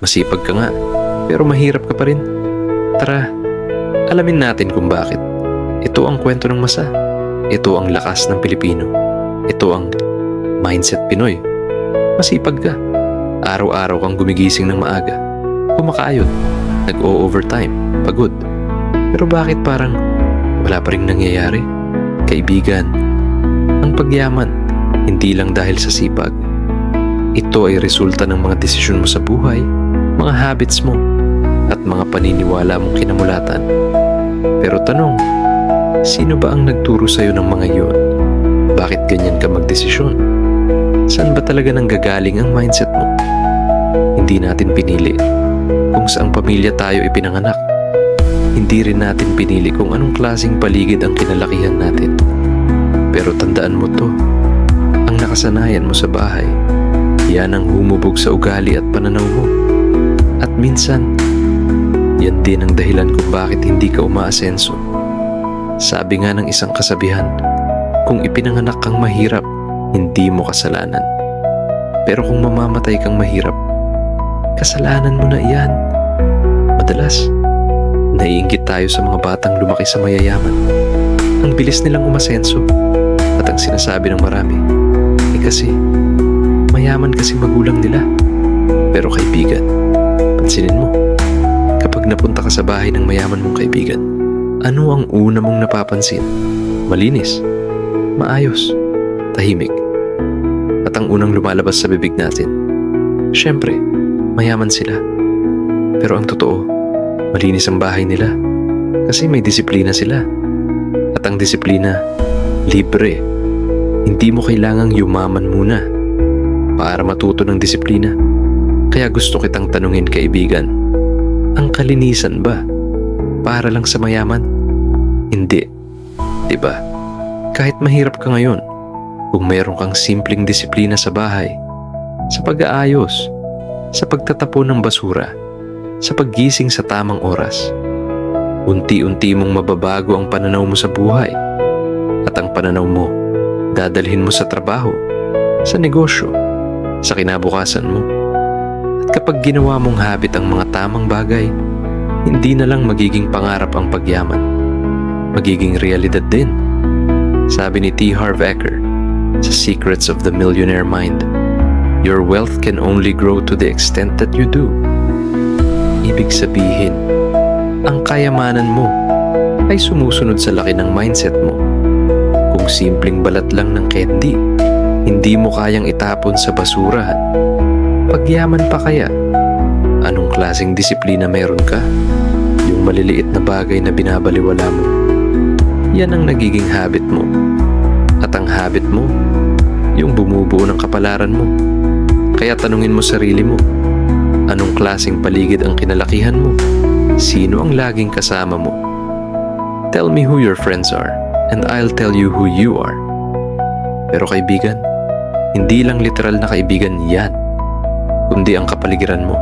Masipag ka nga, pero mahirap ka pa rin. Tara, alamin natin kung bakit. Ito ang kwento ng masa. Ito ang lakas ng Pilipino. Ito ang Mindset Pinoy. Masipag ka. Araw-araw kang gumigising ng maaga. Kumakayod. Nag-o-overtime. Pagod. Pero bakit parang wala pa rin nangyayari? Kaibigan, ang pagyaman, hindi lang dahil sa sipag. Ito ay resulta ng mga desisyon mo sa buhay, mga habits mo, at mga paniniwala mong kinamulatan. Pero tanong, sino ba ang nagturo sa'yo ng mga iyon? Bakit ganyan ka magdesisyon? Saan ba talaga nanggagaling ang mindset mo? Hindi natin pinili kung saang pamilya tayo ipinanganak. Hindi rin natin pinili kung anong klaseng paligid ang kinalakihan natin. Pero tandaan mo to, ang nakasanayan mo sa bahay, yan ang humubog sa ugali at pananaw mo. At minsan, yan din ang dahilan kung bakit hindi ka umaasenso. Sabi nga ng isang kasabihan, kung ipinanganak kang mahirap, hindi mo kasalanan. Pero kung mamamatay kang mahirap, kasalanan mo na iyan. Madalas, naiinggit tayo sa mga batang lumaki sa mayayaman. Ang bilis nilang umasenso. At ang sinasabi ng marami, kasi mayaman kasi magulang nila. Pero kaibigan, pansinin mo, kapag napunta ka sa bahay ng mayaman mong kaibigan, ano ang una mong napapansin? Malinis, maayos, tahimik. At ang unang lumalabas sa bibig natin, syempre, mayaman sila. Pero ang totoo, malinis ang bahay nila kasi may disiplina sila. At ang disiplina, libre. Hindi mo kailangang yumaman muna para matuto ng disiplina. Kaya gusto kitang tanungin, kaibigan, ang kalinisan ba para lang sa mayaman? Hindi. Diba? Kahit mahirap ka ngayon, kung meron kang simpleng disiplina sa bahay, sa pag-aayos, sa pagtatapon ng basura, sa paggising sa tamang oras, unti-unti mong mababago ang pananaw mo sa buhay. At ang pananaw mo, dadalhin mo sa trabaho, sa negosyo, sa kinabukasan mo. At kapag ginawa mong habit ang mga tamang bagay, hindi na lang magiging pangarap ang pagyaman. Magiging realidad din. Sabi ni T. Harv Eker sa Secrets of the Millionaire Mind, your wealth can only grow to the extent that you do. Ibig sabihin, ang kayamanan mo ay sumusunod sa laki ng mindset mo. Kung simpleng balat lang ng candy, hindi mo kayang itapon sa basurahan. Pagyaman pa kaya, anong klaseng disiplina meron ka? Yung maliliit na bagay na binabaliwala mo. Yan ang nagiging habit mo. At ang habit mo, yung bumubuo ng kapalaran mo. Kaya tanungin mo sarili mo, anong klaseng paligid ang kinalakihan mo? Sino ang laging kasama mo? Tell me who your friends are, and I'll tell you who you are. Pero kaibigan, hindi lang literal na kaibigan yan, kundi ang kapaligiran mo,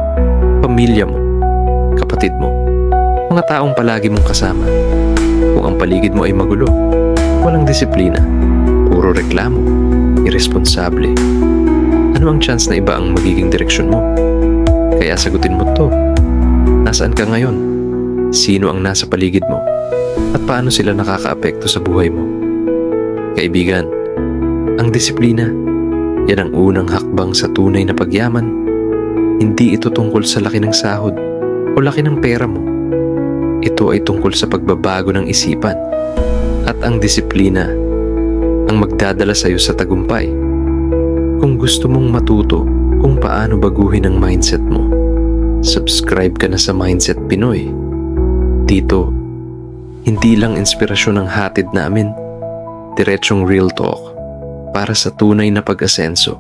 pamilya mo, kapatid mo, mga taong palagi mong kasama. Kung ang paligid mo ay magulo, walang disiplina, puro reklamo, irresponsable, ano ang chance na iba ang magiging direksyon mo? Kaya sagutin mo to. Nasaan ka ngayon? Sino ang nasa paligid mo? At paano sila nakakaapekto sa buhay mo? Kaibigan, ang disiplina, yan ang unang hakbang sa tunay na pagyaman. Hindi ito tungkol sa laki ng sahod o laki ng pera mo. Ito ay tungkol sa pagbabago ng isipan. At ang disiplina ang magdadala sa iyo sa tagumpay. Kung gusto mong matuto kung paano baguhin ang mindset mo, subscribe ka na sa Mindset Pinoy. Dito, hindi lang inspirasyon ang hatid namin, diretsong real talk para sa tunay na pag-asenso.